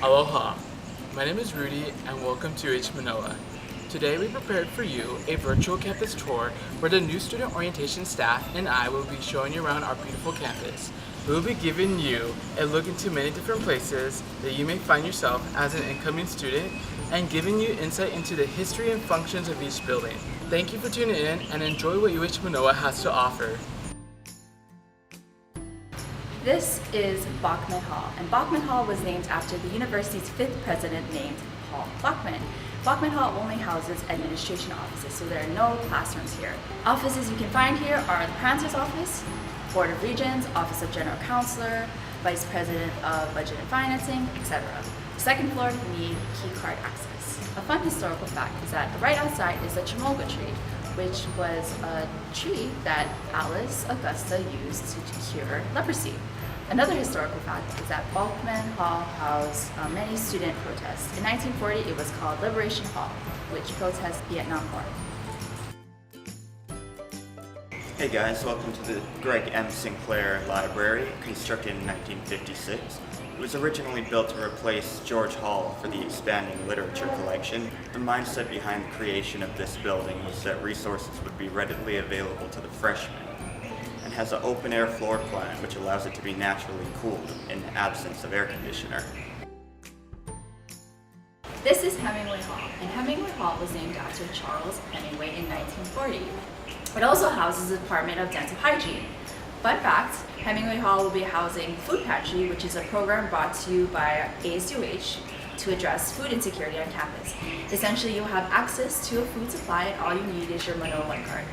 Aloha, my name is Rudy and welcome to ASUH Manoa. Today we prepared for you a virtual campus tour where the new student orientation staff and I will be showing you around our beautiful campus. We will be giving you a look into many different places that you may find yourself as an incoming student and giving you insight into the history and functions of each building. Thank you for tuning in and enjoy what ASUH Manoa has to offer. This is Bachman Hall, and Bachman Hall was named after the university's 5th president named Paul Bachman. Bachman Hall only houses administration offices, so there are no classrooms here. Offices you can find here are the Pantry's office, Board of Regents, Office of General Counselor, Vice President of Budget and Financing, etc. The second floor, you need key card access. A fun historical fact is that right outside is a chimolga tree, which was a tree that Alice Agusta used to cure leprosy. Another historical fact is that Bachman Hall housed many student protests. In 1940, it was called Liberation Hall, which protests Vietnam War. Hey guys, welcome to the Greg M. Sinclair Library, constructed in 1956. It was originally built to replace George Hall for the expanding literature collection. The mindset behind the creation of this building was that resources would be readily available to the freshmen, and has an open-air floor plan which allows it to be naturally cooled in the absence of air conditioner. This is Hemenway Hall, and Hemenway Hall was named after Charles Hemenway in 1940. It also houses the Department of Dental Hygiene. Fun fact, Hemenway Hall will be housing Food Pantry, which is a program brought to you by ASUH to address food insecurity on campus. Essentially, you'll have access to a food supply and all you need is your Manoa One card.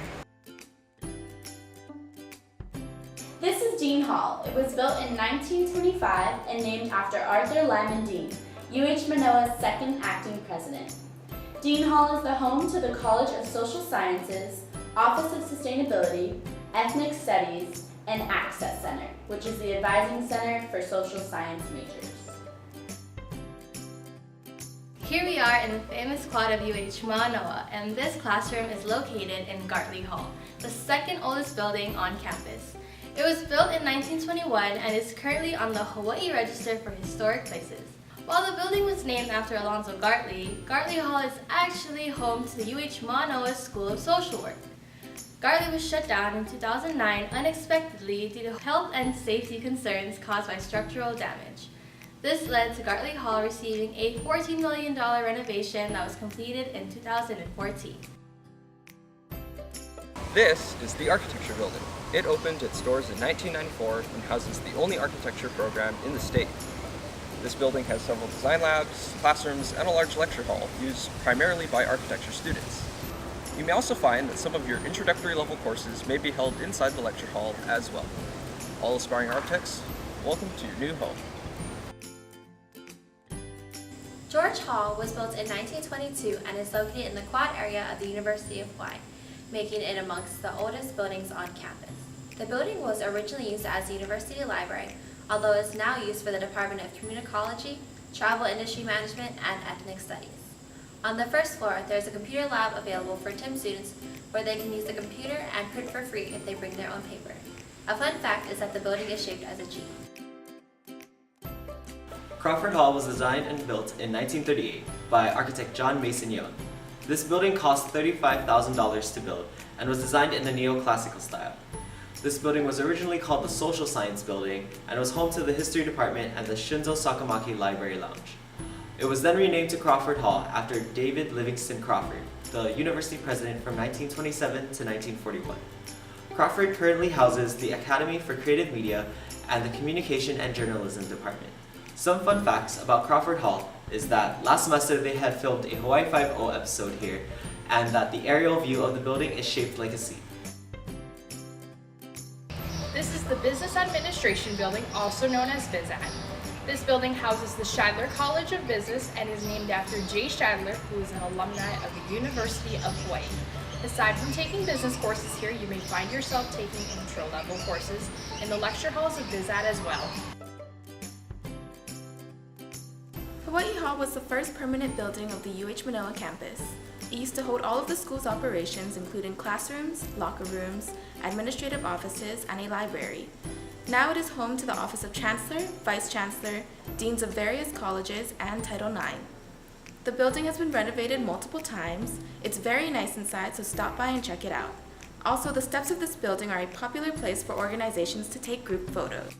This is Dean Hall. It was built in 1925 and named after Arthur Lyman Dean, UH Manoa's second acting president. Dean Hall is the home to the College of Social Sciences, Office of Sustainability, Ethnic Studies, and Access Center, which is the advising center for social science majors. Here we are in the famous quad of UH Manoa, and this classroom is located in Gartley Hall, the second oldest building on campus. It was built in 1921 and is currently on the Hawaii Register for Historic Places. While the building was named after Alonzo Gartley, Gartley Hall is actually home to the UH Manoa School of Social Work. Gartley was shut down in 2009 unexpectedly due to health and safety concerns caused by structural damage. This led to Gartley Hall receiving a $14 million renovation that was completed in 2014. This is the Architecture Building. It opened its doors in 1994 and houses the only architecture program in the state. This building has several design labs, classrooms, and a large lecture hall used primarily by architecture students. You may also find that some of your introductory level courses may be held inside the lecture hall as well. All aspiring architects, welcome to your new home. George Hall was built in 1922 and is located in the quad area of the University of Hawaii, making it amongst the oldest buildings on campus. The building was originally used as the university library, although it is now used for the Department of Communicology, Travel Industry Management, and Ethnic Studies. On the first floor, there is a computer lab available for TIM students where they can use the computer and print for free if they bring their own paper. A fun fact is that the building is shaped as a G. Crawford Hall was designed and built in 1938 by architect John Mason Young. This building cost $35,000 to build and was designed in the neoclassical style. This building was originally called the Social Science Building and was home to the History Department and the Shinzo Sakamaki Library Lounge. It was then renamed to Crawford Hall after David Livingston Crawford, the university president from 1927 to 1941. Crawford currently houses the Academy for Creative Media and the Communication and Journalism Department. Some fun facts about Crawford Hall is that last semester they had filmed a Hawaii Five-0 episode here, and that the aerial view of the building is shaped like a C. This is the Business Administration Building, also known as BizAd. This building houses the Shadler College of Business and is named after Jay Shadler, who is an alumni of the University of Hawaii. Aside from taking business courses here, you may find yourself taking intro-level courses in the lecture halls of BizAd as well. Hawaii Hall was the first permanent building of the UH Manoa campus. It used to hold all of the school's operations, including classrooms, locker rooms, administrative offices, and a library. Now it is home to the Office of Chancellor, Vice Chancellor, Deans of various colleges, and Title IX. The building has been renovated multiple times. It's very nice inside, so stop by and check it out. Also, the steps of this building are a popular place for organizations to take group photos.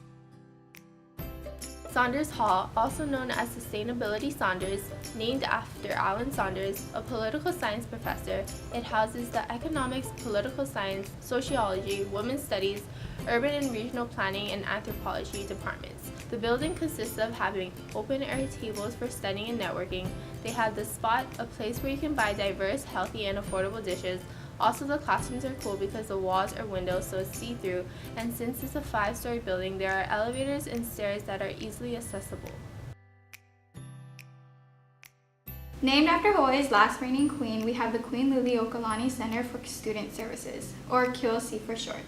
Saunders Hall, also known as Sustainability Saunders, named after Alan Saunders, a political science professor. It houses the economics, political science, sociology, women's studies, urban and regional planning, and anthropology departments. The building consists of having open-air tables for studying and networking. They have the spot, a place where you can buy diverse, healthy, and affordable dishes. Also, the classrooms are cool because the walls are windows, so it's see-through, and since it's a 5-story building, there are elevators and stairs that are easily accessible. Named after Hawaii's last reigning queen, we have the Queen Liliuokalani Center for Student Services, or QLC for short.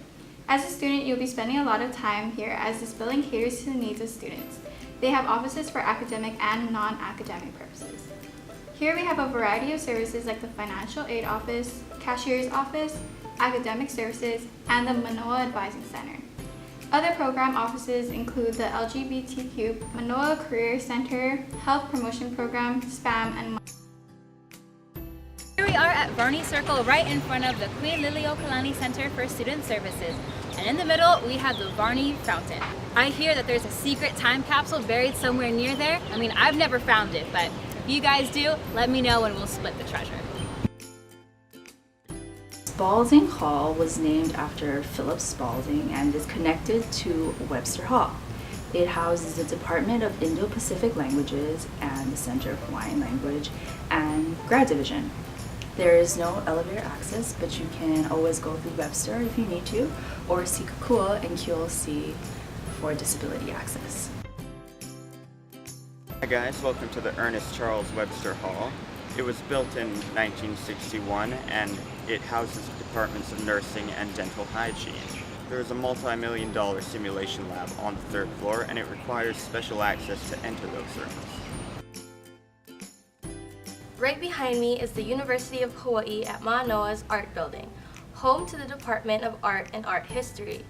As a student, you'll be spending a lot of time here as this building caters to the needs of students. They have offices for academic and non-academic purposes. Here we have a variety of services like the Financial Aid Office, Cashier's Office, Academic Services, and the Manoa Advising Center. Other program offices include the LGBTQ Manoa Career Center, Health Promotion Program, SPAM, and Here we are at Varney Circle, right in front of the Queen Liliuokalani Center for Student Services. And in the middle, we have the Varney Fountain. I hear that there's a secret time capsule buried somewhere near there. I mean, I've never found it, but if you guys do, let me know and we'll split the treasure. Spalding Hall was named after Philip Spalding and is connected to Webster Hall. It houses the Department of Indo-Pacific Languages and the Center of Hawaiian Language and Grad Division. There is no elevator access, but you can always go through Webster if you need to, or see Kukua and QLC for disability access. Hi guys, welcome to the Ernest Charles Webster Hall. It was built in 1961 and it houses departments of nursing and dental hygiene. There is a multi-million-dollar simulation lab on the 3rd floor and it requires special access to enter those rooms. Right behind me is the University of Hawaii at Manoa's Art Building, home to the Department of Art and Art History.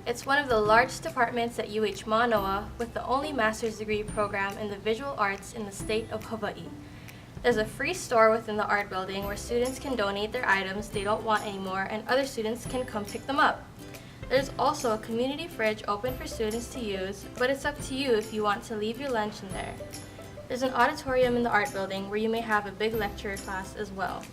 It's one of the largest departments at UH Manoa, with the only master's degree program in the visual arts in the state of Hawaii. There's a free store within the art building where students can donate their items they don't want anymore and other students can come pick them up. There's also a community fridge open for students to use, but it's up to you if you want to leave your lunch in there. There's an auditorium in the art building where you may have a big lecture class as well.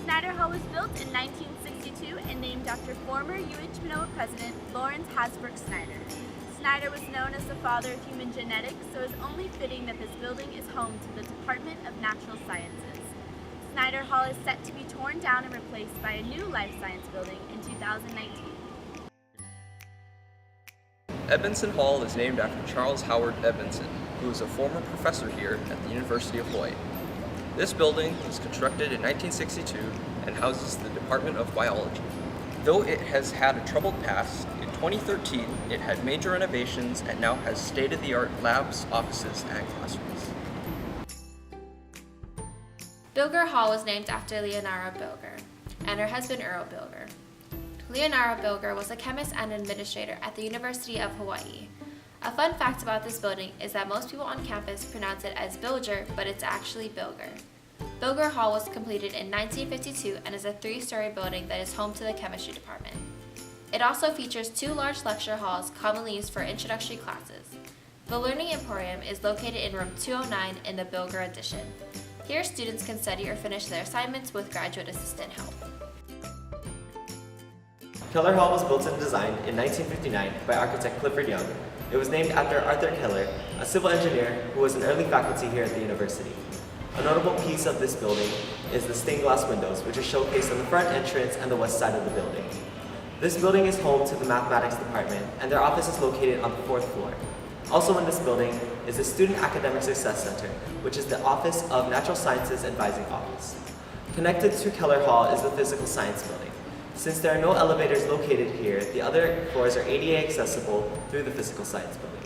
Snyder Hall was built in 1962 and named after former UH Manoa President Lawrence Hasbrook Snyder. Snyder was known as the father of human genetics, so it's only fitting that this building is home to the Department of Natural Sciences. Snyder Hall is set to be torn down and replaced by a new life science building in 2019. Edmondson Hall is named after Charles Howard Edmondson, who was a former professor here at the University of Hawaii. This building was constructed in 1962 and houses the Department of Biology. Though it has had a troubled past, in 2013 it had major renovations and now has state-of-the-art labs, offices, and classrooms. Bilger Hall was named after Leonora Bilger and her husband Earl Bilger. Leonora Bilger was a chemist and administrator at the University of Hawaii. A fun fact about this building is that most people on campus pronounce it as Bilger, but it's actually Bilger. Bilger Hall was completed in 1952 and is a 3-story building that is home to the chemistry department. It also features 2 large lecture halls commonly used for introductory classes. The Learning Emporium is located in room 209 in the Bilger addition. Here students can study or finish their assignments with graduate assistant help. Keller Hall was built and designed in 1959 by architect Clifford Young. It was named after Arthur Keller, a civil engineer who was an early faculty here at the university. A notable piece of this building is the stained glass windows, which are showcased on the front entrance and the west side of the building. This building is home to the mathematics department, and their office is located on the 4th floor. Also in this building is the Student Academic Success Center, which is the Office of Natural Sciences Advising Office. Connected to Keller Hall is the Physical Science Building. Since there are no elevators located here, the other floors are ADA accessible through the Physical Science Building.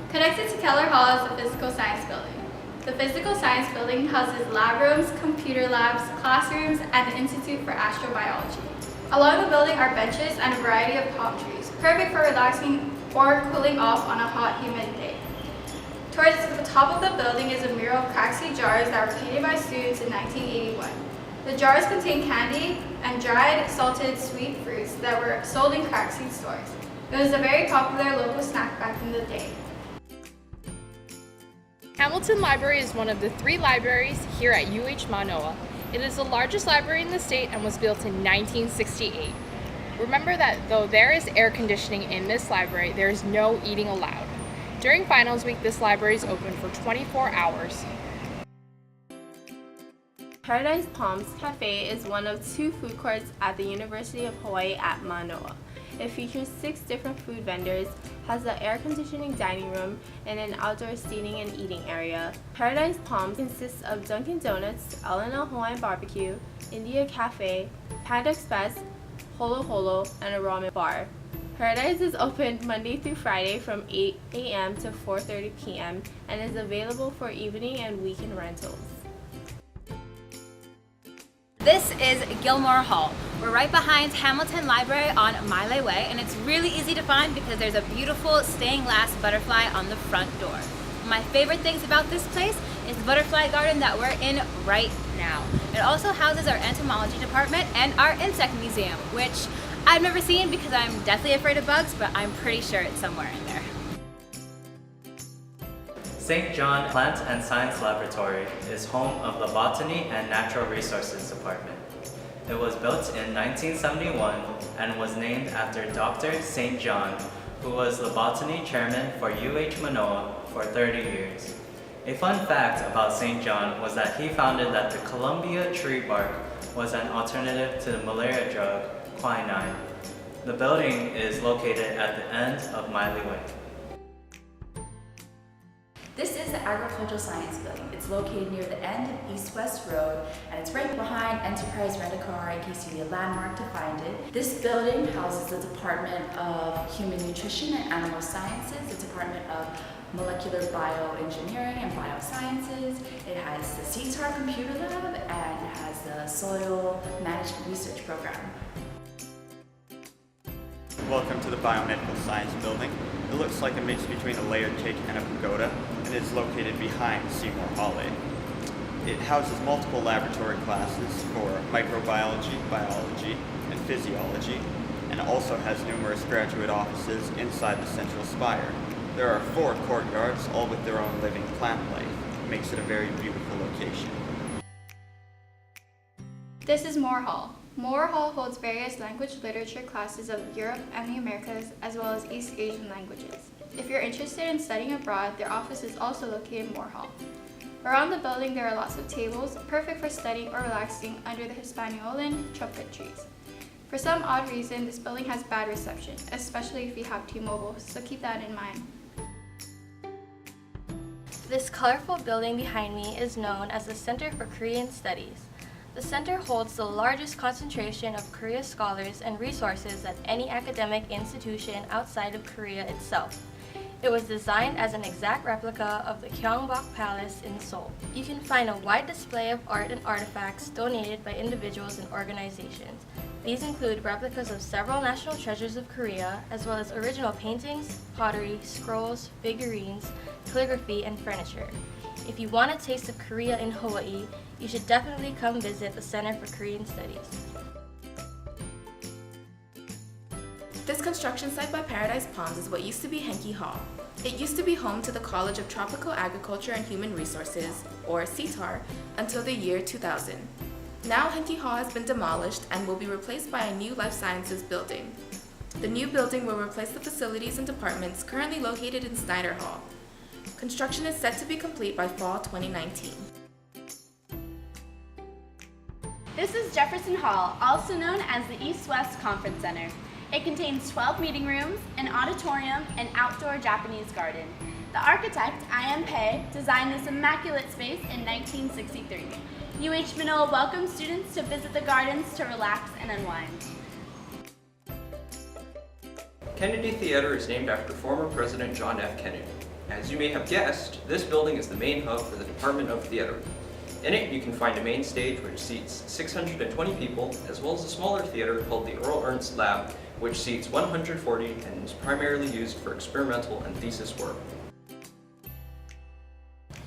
Connected to Keller Hall is the Physical Science Building. The Physical Science Building houses lab rooms, computer labs, classrooms, and the Institute for Astrobiology. Along the building are benches and a variety of palm trees, perfect for relaxing or cooling off on a hot, humid day. Towards the top of the building is a mural of crackseed jars that were painted by students in 1981. The jars contain candy and dried, salted, sweet fruits that were sold in crackseed stores. It was a very popular local snack back in the day. Hamilton Library is one of the 3 libraries here at UH Manoa. It is the largest library in the state and was built in 1968. Remember that though there is air conditioning in this library, there is no eating allowed. During finals week, this library is open for 24 hours. Paradise Palms Cafe is one of 2 food courts at the University of Hawaii at Manoa. It features 6 different food vendors, has an air conditioning dining room, and an outdoor seating and eating area. Paradise Palms consists of Dunkin' Donuts, Elena Hawaiian Barbecue, India Cafe, Panda Express, Holo Holo, and a ramen bar. Paradise is open Monday through Friday from 8 a.m. to 4:30 p.m. and is available for evening and weekend rentals. This is Gilmore Hall. We're right behind Hamilton Library on Miley Way, and it's really easy to find because there's a beautiful stained glass butterfly on the front door. My favorite things about this place is the butterfly garden that we're in right now. It also houses our entomology department and our insect museum, which I've never seen because I'm deathly afraid of bugs, but I'm pretty sure it's somewhere in there. St. John Plant and Science Laboratory is home of the Botany and Natural Resources Department. It was built in 1971 and was named after Dr. St. John, who was the botany chairman for UH Manoa for 30 years. A fun fact about St. John was that he founded that the Columbia tree bark was an alternative to the malaria drug quinine. The building is located at the end of Miley Way. This is the Agricultural Science Building. It's located near the end of East-West Road, and it's right behind Enterprise Rent-A-Car in case you need a landmark to find it. This building houses the Department of Human Nutrition and Animal Sciences, the Department of Molecular Bioengineering and Biosciences. It has the CTAR Computer Lab, and it has the Soil Management Research Program. Welcome to the Biomedical Science Building. It looks like a mix between a layered cake and a pagoda, and is located behind Seymour Hall. It houses multiple laboratory classes for microbiology, biology, and physiology, and also has numerous graduate offices inside the central spire. There are 4 courtyards, all with their own living plant life. It makes it a very beautiful location. This is Moore Hall. Moore Hall holds various language literature classes of Europe and the Americas, as well as East Asian languages. If you're interested in studying abroad, their office is also located in Moore Hall. Around the building, there are lots of tables, perfect for studying or relaxing under the Hispaniolan trumpet trees. For some odd reason, this building has bad reception, especially if you have T-Mobile, so keep that in mind. This colorful building behind me is known as the Center for Korean Studies. The center holds the largest concentration of Korea scholars and resources at any academic institution outside of Korea itself. It was designed as an exact replica of the Gyeongbok Palace in Seoul. You can find a wide display of art and artifacts donated by individuals and organizations. These include replicas of several national treasures of Korea, as well as original paintings, pottery, scrolls, figurines, calligraphy, and furniture. If you want a taste of Korea in Hawaii, you should definitely come visit the Center for Korean Studies. This construction site by Paradise Palms is what used to be Henke Hall. It used to be home to the College of Tropical Agriculture and Human Resources, or CTAR, until the year 2000. Now Henke Hall has been demolished and will be replaced by a new life sciences building. The new building will replace the facilities and departments currently located in Snyder Hall. Construction is set to be complete by fall 2019. This is Jefferson Hall, also known as the East-West Conference Center. It contains 12 meeting rooms, an auditorium, and outdoor Japanese garden. The architect, I.M. Pei, designed this immaculate space in 1963. UH Manoa welcomes students to visit the gardens to relax and unwind. Kennedy Theater is named after former President John F. Kennedy. As you may have guessed, this building is the main hub for the Department of Theater. In it, you can find a main stage which seats 620 people, as well as a smaller theater called the Earl Ernst Lab, which seats 140 and is primarily used for experimental and thesis work.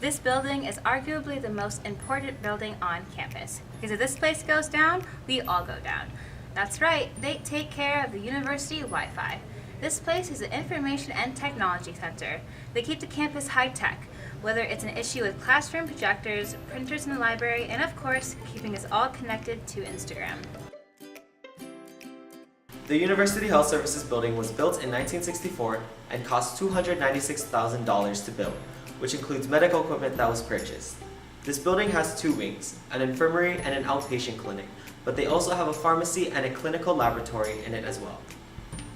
This building is arguably the most important building on campus, because if this place goes down, we all go down. That's right, they take care of the university Wi-Fi. This place is an information and technology center. They keep the campus high-tech, whether it's an issue with classroom projectors, printers in the library, and of course, keeping us all connected to Instagram. The University Health Services building was built in 1964 and cost $296,000 to build, which includes medical equipment that was purchased. This building has 2 wings, an infirmary and an outpatient clinic, but they also have a pharmacy and a clinical laboratory in it as well.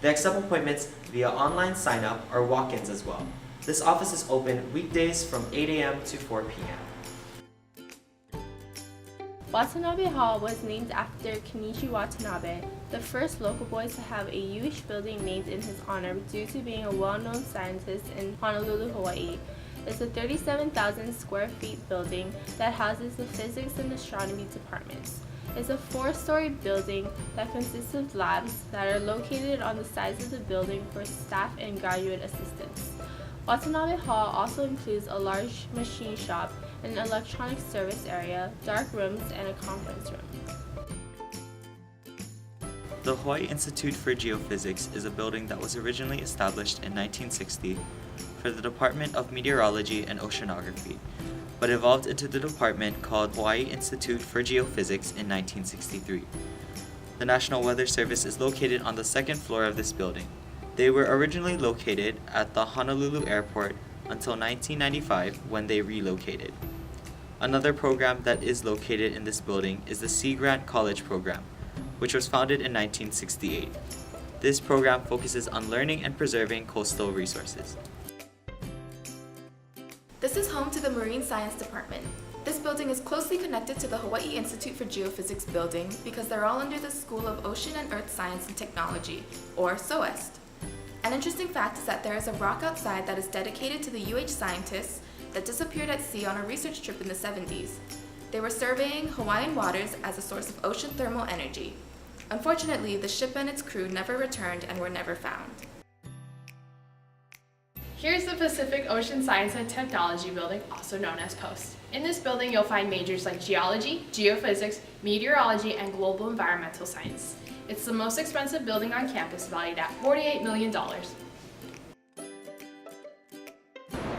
They accept appointments via online sign-up or walk-ins as well. This office is open weekdays from 8 a.m. to 4 p.m. Watanabe Hall was named after Kenichi Watanabe, the first local boy to have a UH building named in his honor due to being a well-known scientist in Honolulu, Hawaii. It's a 37,000 square feet building that houses the physics and astronomy departments. It's a 4-story building that consists of labs that are located on the sides of the building for staff and graduate assistants. Watanabe Hall also includes a large machine shop, an electronics service area, dark rooms, and a conference room. The Hawaii Institute for Geophysics is a building that was originally established in 1960 for the Department of Meteorology and Oceanography, but evolved into the department called Hawaii Institute for Geophysics in 1963. The National Weather Service is located on the 2nd floor of this building. They were originally located at the Honolulu Airport until 1995 when they relocated. Another program that is located in this building is the Sea Grant College program, which was founded in 1968. This program focuses on learning and preserving coastal resources. This is home to the Marine Science Department. This building is closely connected to the Hawaii Institute for Geophysics building because they're all under the School of Ocean and Earth Science and Technology, or SOEST. An interesting fact is that there is a rock outside that is dedicated to the UH scientists that disappeared at sea on a research trip in the 70s. They were surveying Hawaiian waters as a source of ocean thermal energy. Unfortunately, the ship and its crew never returned and were never found. Here's the Pacific Ocean Science and Technology Building, also known as POST. In this building, you'll find majors like geology, geophysics, meteorology, and global environmental science. It's the most expensive building on campus, valued at $48 million.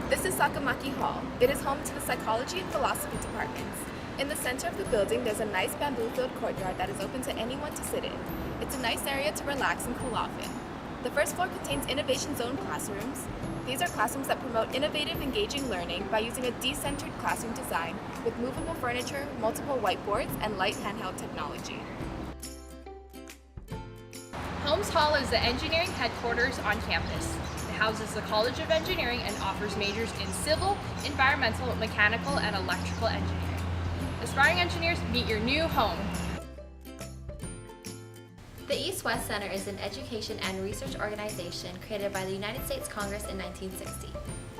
This is Sakamaki Hall. It is home to the Psychology and Philosophy departments. In the center of the building, there's a nice bamboo-filled courtyard that is open to anyone to sit in. It's a nice area to relax and cool off in. The first floor contains Innovation Zone classrooms. These are classrooms that promote innovative, engaging learning by using a decentered classroom design with movable furniture, multiple whiteboards, and light handheld technology. Holmes Hall is the engineering headquarters on campus. It houses the College of Engineering and offers majors in civil, environmental, mechanical, and electrical engineering. Aspiring engineers, meet your new home. The East-West Center is an education and research organization created by the United States Congress in 1960.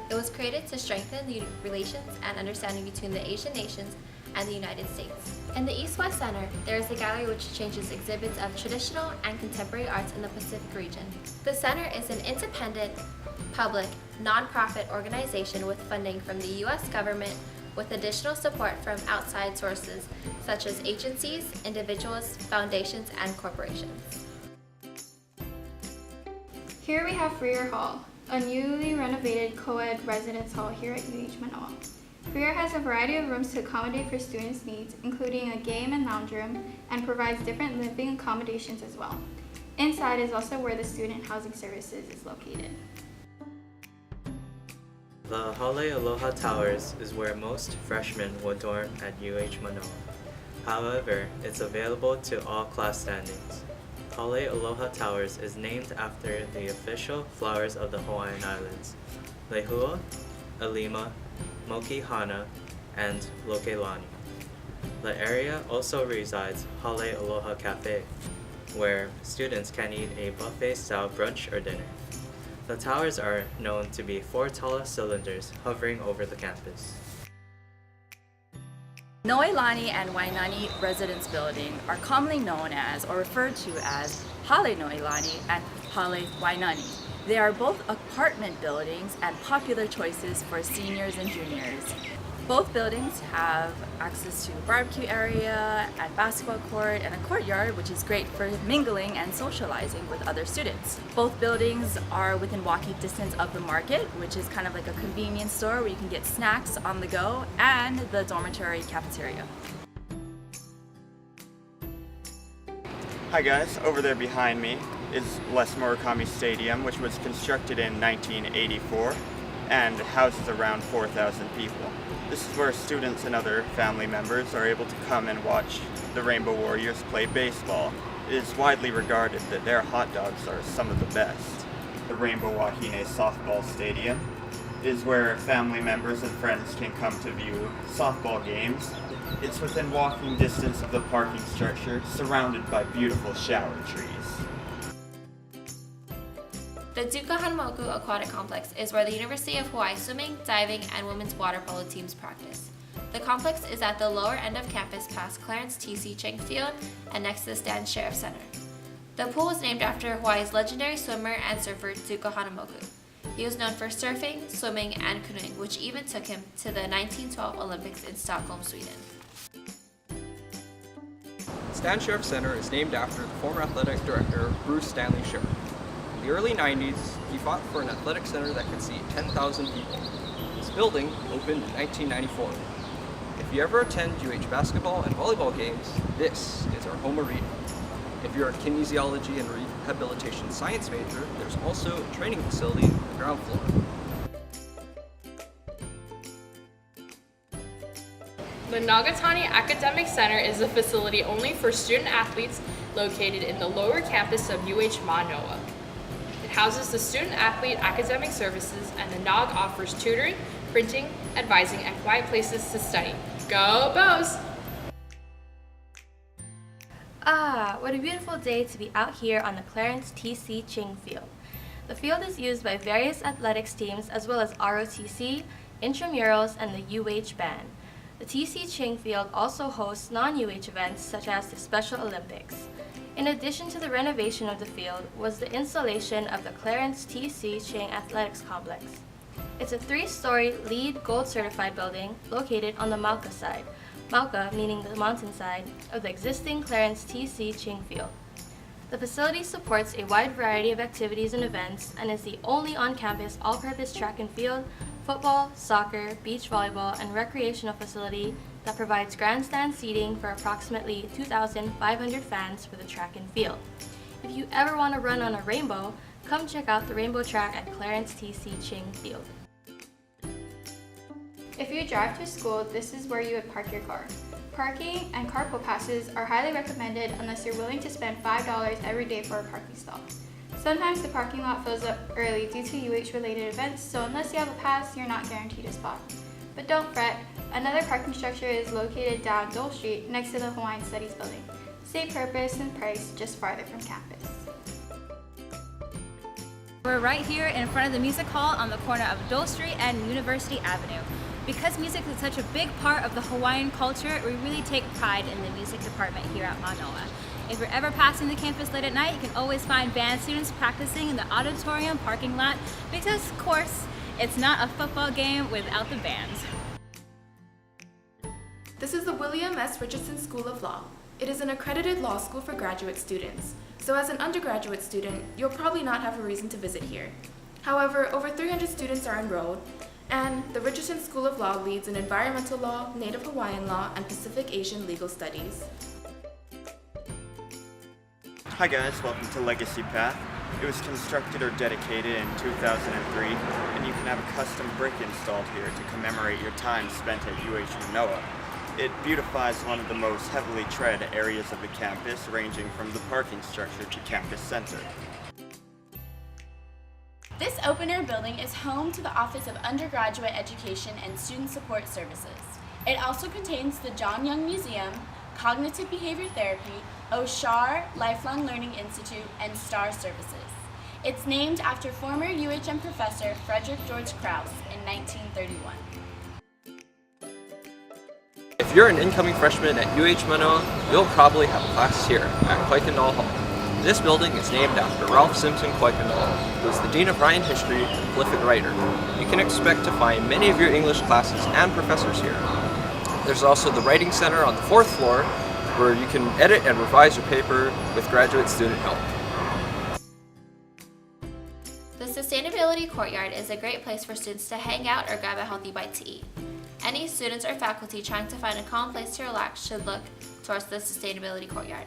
It was created to strengthen the relations and understanding between the Asian nations and the United States. In the East-West Center, there is a gallery which changes exhibits of traditional and contemporary arts in the Pacific region. The center is an independent, public, nonprofit organization with funding from the U.S. government with additional support from outside sources such as agencies, individuals, foundations, and corporations. Here we have Freer Hall, a newly renovated co-ed residence hall here at UH Manoa. Freer has a variety of rooms to accommodate for students' needs, including a game and lounge room, and provides different living accommodations as well. Inside is also where the Student Housing Services is located. The Hale Aloha Towers is where most freshmen will dorm at UH Manoa. However, it's available to all class standings. Hale Aloha Towers is named after the official flowers of the Hawaiian Islands, Lehua, Alima, Mokihana, and Lokelani. The area also resides Hale Aloha Cafe, where students can eat a buffet-style brunch or dinner. The towers are known to be 4 tall cylinders hovering over the campus. Noelani and Wainani Residence Building are commonly known as or referred to as Hale Noelani and Hale Wainani. They are both apartment buildings and popular choices for seniors and juniors. Both buildings have access to a barbecue area and basketball court and a courtyard, which is great for mingling and socializing with other students. Both buildings are within walking distance of the market, which is kind of like a convenience store where you can get snacks on the go, and the dormitory cafeteria. Hi guys, over there behind me is Les Murakami Stadium, which was constructed in 1984 and houses around 4,000 people. This is where students and other family members are able to come and watch the Rainbow Warriors play baseball. It is widely regarded that their hot dogs are some of the best. The Rainbow Wahine Softball Stadium is where family members and friends can come to view softball games. It's within walking distance of the parking structure, surrounded by beautiful shower trees. The Duka Hanmoku Aquatic Complex is where the University of Hawaii swimming, diving, and women's water polo teams practice. The complex is at the lower end of campus past Clarence T.C. Cheng Field and next to the Stan Sheriff Center. The pool was named after Hawaii's legendary swimmer and surfer Duka Hanmoku. He was known for surfing, swimming, and canoeing, which even took him to the 1912 Olympics in Stockholm, Sweden. Stan Sheriff Center is named after the former athletic director Bruce Stanley Sheriff. In the early 90s, he fought for an athletic center that could seat 10,000 people. This building opened in 1994. If you ever attend UH basketball and volleyball games, this is our home arena. If you're a kinesiology and rehabilitation science major, there's also a training facility on the ground floor. The Nagatani Academic Center is a facility only for student athletes located in the lower campus of UH Manoa. It houses the Student Athlete Academic Services, and the NOG offers tutoring, printing, advising, and quiet places to study. Go Bows! Ah, what a beautiful day to be out here on the Clarence T.C. Cheng Field. The field is used by various athletics teams as well as ROTC, intramurals, and the UH band. The T.C. Cheng Field also hosts non-UH events such as the Special Olympics. In addition to the renovation of the field was the installation of the Clarence T.C. Cheng Athletics Complex. It's a 3-story LEED Gold certified building located on the Mauka side, Mauka meaning the mountainside, of the existing Clarence T.C. Cheng Field. The facility supports a wide variety of activities and events and is the only on-campus all-purpose track and field, football, soccer, beach volleyball, and recreational facility that provides grandstand seating for approximately 2,500 fans for the track and field. If you ever want to run on a rainbow, come check out the rainbow track at Clarence T.C. Cheng Field. If you drive to school, this is where you would park your car. Parking and carpool passes are highly recommended unless you're willing to spend $5 every day for a parking stall. Sometimes the parking lot fills up early due to UH-related events, so unless you have a pass, you're not guaranteed a spot. But don't fret, another parking structure is located down Dole Street next to the Hawaiian Studies building. Same purpose and price, just farther from campus. We're right here in front of the music hall on the corner of Dole Street and University Avenue. Because music is such a big part of the Hawaiian culture, we really take pride in the music department here at Manoa. If you're ever passing the campus late at night, you can always find band students practicing in the auditorium parking lot because, of course, it's not a football game without the bands. This is the William S. Richardson School of Law. It is an accredited law school for graduate students. So as an undergraduate student, you'll probably not have a reason to visit here. However, over 300 students are enrolled, and the Richardson School of Law leads in environmental law, Native Hawaiian law, and Pacific Asian legal studies. Hi guys, welcome to Legacy Path. It was constructed or dedicated in 2003, and you can have a custom brick installed here to commemorate your time spent at UH Manoa. It beautifies one of the most heavily tread areas of the campus, ranging from the parking structure to campus center. This open-air building is home to the Office of Undergraduate Education and Student Support Services. It also contains the John Young Museum, Cognitive Behavior Therapy, O'Shar Lifelong Learning Institute, and STAR Services. It's named after former UHM professor Frederick George Krauss in 1931. If If you're an incoming freshman at UH Manoa, you'll probably have class here at Kuykendall Hall. This building is named after Ralph Simpson Kuykendall, who was the Dean of Ryan History and prolific writer. You can expect to find many of your English classes and professors here. There's also the Writing Center on the 4th floor, where you can edit and revise your paper with graduate student help. The Sustainability Courtyard is a great place for students to hang out or grab a healthy bite to eat. Any students or faculty trying to find a calm place to relax should look towards the Sustainability Courtyard.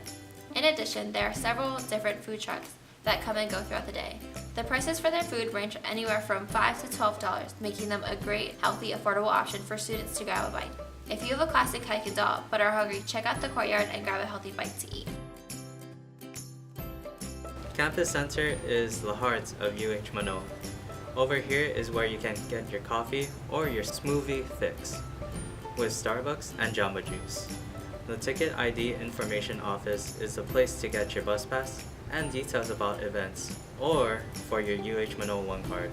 In addition, there are several different food trucks that come and go throughout the day. The prices for their food range anywhere from $5 to $12, making them a great, healthy, affordable option for students to grab a bite. If you have a class in Kuykendall but are hungry, check out the courtyard and grab a healthy bite to eat. Campus Center is the heart of UH Manoa. Over here is where you can get your coffee or your smoothie fix with Starbucks and Jamba Juice. The Ticket ID Information Office is the place to get your bus pass and details about events or for your UH Manoa One card.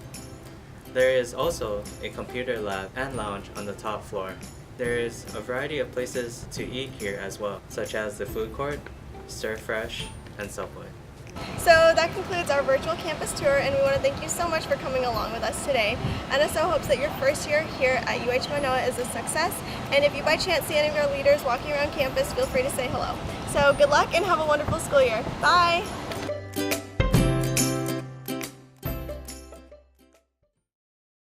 There is also a computer lab and lounge on the top floor. There is a variety of places to eat here as well, such as the food court, Stir Fresh, and Subway. So that concludes our virtual campus tour, and we want to thank you so much for coming along with us today. NSO hopes that your first year here at UH Manoa is a success, and if you by chance see any of our leaders walking around campus, feel free to say hello. So good luck and have a wonderful school year. Bye!